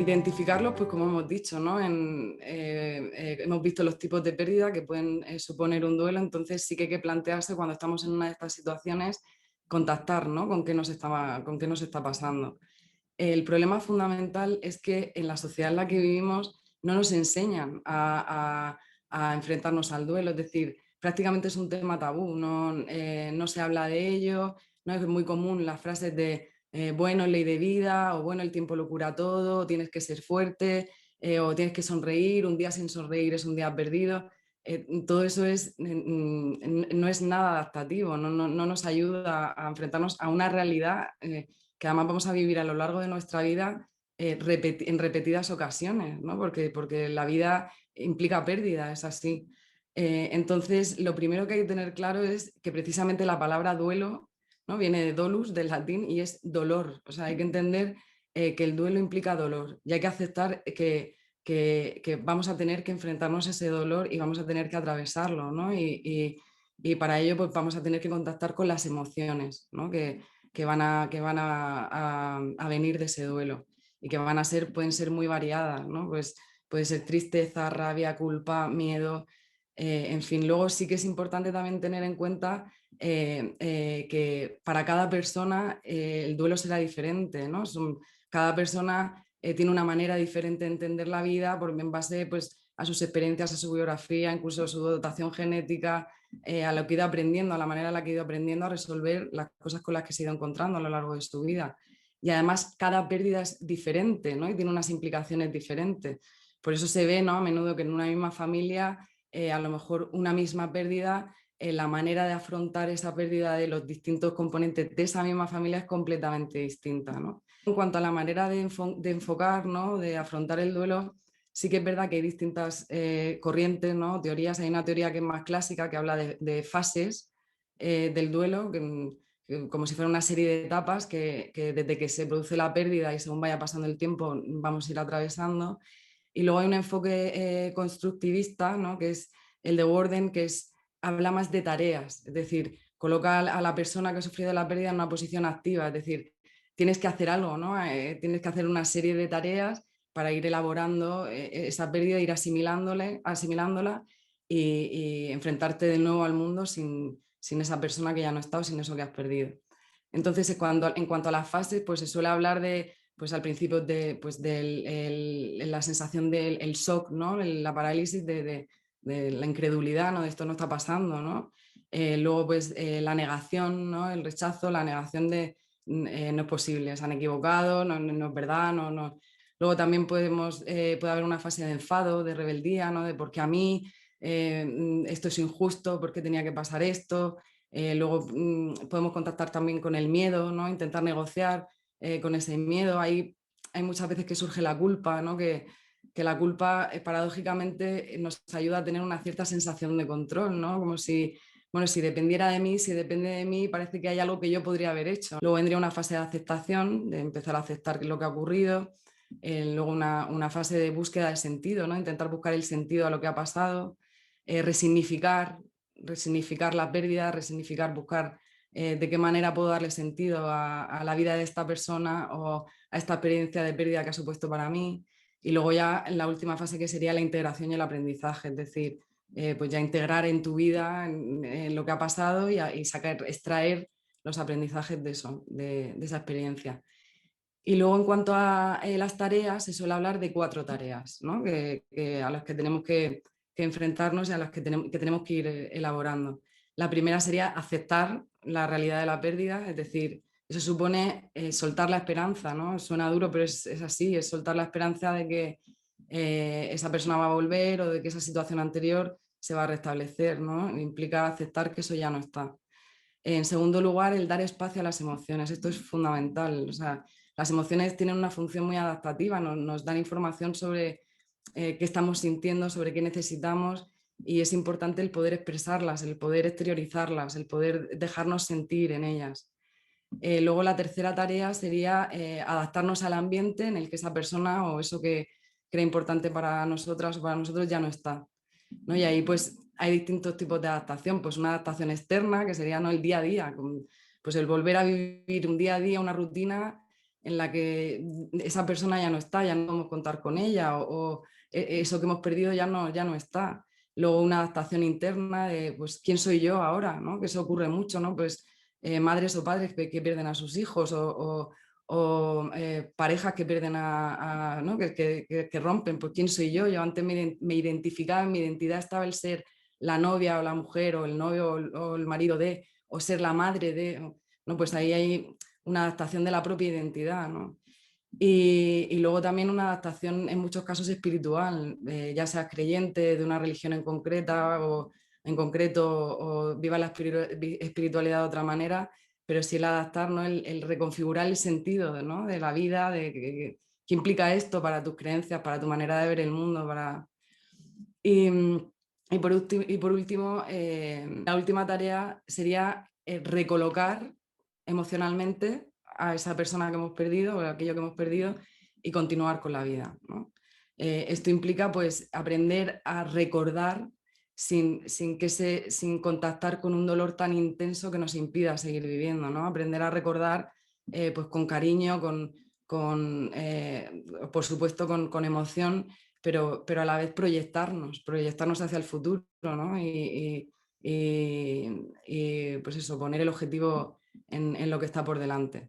Identificarlos, pues como hemos dicho, ¿no? Hemos visto los tipos de pérdida que pueden suponer un duelo, entonces sí que hay que plantearse cuando estamos en una de estas situaciones, contactar, ¿no? Con qué nos está pasando. El problema fundamental es que en la sociedad en la que vivimos no nos enseñan a enfrentarnos al duelo, es decir, prácticamente es un tema tabú, no se habla de ello, no es muy común las frases de bueno, ley de vida, o bueno, el tiempo lo cura todo, o tienes que ser fuerte, o tienes que sonreír, un día sin sonreír es un día perdido. Todo eso no es nada adaptativo, no nos ayuda a enfrentarnos a una realidad que además vamos a vivir a lo largo de nuestra vida en repetidas ocasiones, ¿no? Porque la vida implica pérdida, es así. Entonces, lo primero que hay que tener claro es que precisamente la palabra duelo, ¿no? Viene de dolus, del latín, y es dolor. O sea, hay que entender que el duelo implica dolor y hay que aceptar que vamos a tener que enfrentarnos a ese dolor y vamos a tener que atravesarlo, ¿no? Y para ello pues, vamos a tener que contactar con las emociones, ¿no? Que van a venir de ese duelo y que pueden ser muy variadas, ¿no? Pues puede ser tristeza, rabia, culpa, miedo, en fin. Luego sí que es importante también tener en cuenta que para cada persona el duelo será diferente, ¿no? Cada persona tiene una manera diferente de entender la vida en base pues, a sus experiencias, a su biografía, incluso a su dotación genética, a lo que ha ido aprendiendo, a la manera en la que ha ido aprendiendo a resolver las cosas con las que se ha ido encontrando a lo largo de su vida. Y además cada pérdida es diferente, ¿no? Y tiene unas implicaciones diferentes. Por eso se ve, ¿no? A menudo que en una misma familia, a lo mejor una misma pérdida, la manera de afrontar esa pérdida de los distintos componentes de esa misma familia es completamente distinta, ¿no? En cuanto a la manera de enfocar, ¿no? De afrontar el duelo, sí que es verdad que hay distintas corrientes, ¿no? Teorías. Hay una teoría que es más clásica, que habla de fases del duelo, como si fuera una serie de etapas que desde que se produce la pérdida y según vaya pasando el tiempo vamos a ir atravesando. Y luego hay un enfoque constructivista, ¿no? Que es el de Worden, habla más de tareas, es decir, coloca a la persona que ha sufrido la pérdida en una posición activa, es decir, tienes que hacer algo, ¿no? Tienes que hacer una serie de tareas para ir elaborando esa pérdida, ir asimilándola y enfrentarte de nuevo al mundo sin esa persona que ya no está o sin eso que has perdido. Entonces, en cuanto a las fases, pues se suele hablar de, pues al principio de la sensación del el shock, ¿no? La parálisis de la incredulidad, ¿no? De esto no está pasando, ¿no? Luego, pues la negación, ¿no? El rechazo, la negación de no es posible, se han equivocado, no es verdad, no. Luego también puede haber una fase de enfado, de rebeldía, ¿no? De por qué a mí, esto es injusto, por qué tenía que pasar esto. Luego podemos contactar también con el miedo, ¿no? Intentar negociar con ese miedo. Hay muchas veces que surge la culpa, ¿no? Que la culpa paradójicamente nos ayuda a tener una cierta sensación de control, ¿no? Como si, bueno, si dependiera de mí, si depende de mí, parece que hay algo que yo podría haber hecho. Luego vendría una fase de aceptación, de empezar a aceptar lo que ha ocurrido. Luego una fase de búsqueda de sentido, ¿no? Intentar buscar el sentido a lo que ha pasado. Resignificar la pérdida, buscar de qué manera puedo darle sentido a la vida de esta persona o a esta experiencia de pérdida que ha supuesto para mí. Y luego ya en la última fase, que sería la integración y el aprendizaje, es decir, pues ya integrar en tu vida en lo que ha pasado y extraer los aprendizajes de eso, de esa experiencia. Y luego en cuanto a las tareas, se suele hablar de 4 tareas, ¿no? A las que tenemos que enfrentarnos y a las que tenemos que ir elaborando. La primera sería aceptar la realidad de la pérdida, es decir, eso supone soltar la esperanza, ¿no? Suena duro, pero es así, es soltar la esperanza de que esa persona va a volver o de que esa situación anterior se va a restablecer, ¿no? Implica aceptar que eso ya no está. En segundo lugar, el dar espacio a las emociones. Esto es fundamental. O sea, las emociones tienen una función muy adaptativa, nos dan información sobre qué estamos sintiendo, sobre qué necesitamos, y es importante el poder expresarlas, el poder exteriorizarlas, el poder dejarnos sentir en ellas. Luego la tercera tarea sería adaptarnos al ambiente en el que esa persona o eso que era importante para nosotras o para nosotros ya no está, ¿no? Y ahí pues hay distintos tipos de adaptación, pues una adaptación externa que sería, ¿no? El día a día, pues el volver a vivir un día a día, una rutina en la que esa persona ya no está, ya no podemos contar con ella, o eso que hemos perdido ya no está. Luego una adaptación interna de, pues, ¿quién soy yo ahora? ¿No? Que eso ocurre mucho, ¿no? Pues madres o padres que pierden a sus hijos, o parejas que pierden ¿no? que rompen, pues ¿quién soy yo? Yo antes me identificaba, en mi identidad estaba el ser la novia o la mujer, o el novio o el marido de, o ser la madre de, ¿no? Pues ahí hay una adaptación de la propia identidad, ¿no? Y luego también una adaptación en muchos casos espiritual, ya seas creyente de una religión en concreta o en concreto, o viva la espiritualidad de otra manera, pero sí el adaptar, ¿no? El reconfigurar el sentido, ¿no? De la vida, de qué implica esto para tus creencias, para tu manera de ver el mundo, para... Y, y por último, la última tarea sería recolocar emocionalmente a esa persona que hemos perdido o aquello que hemos perdido y continuar con la vida, ¿no? Esto implica pues aprender a recordar sin contactar con un dolor tan intenso que nos impida seguir viviendo, ¿no? Aprender a recordar pues con cariño, por supuesto con emoción, pero a la vez proyectarnos hacia el futuro, ¿no? Y pues eso, poner el objetivo en lo que está por delante.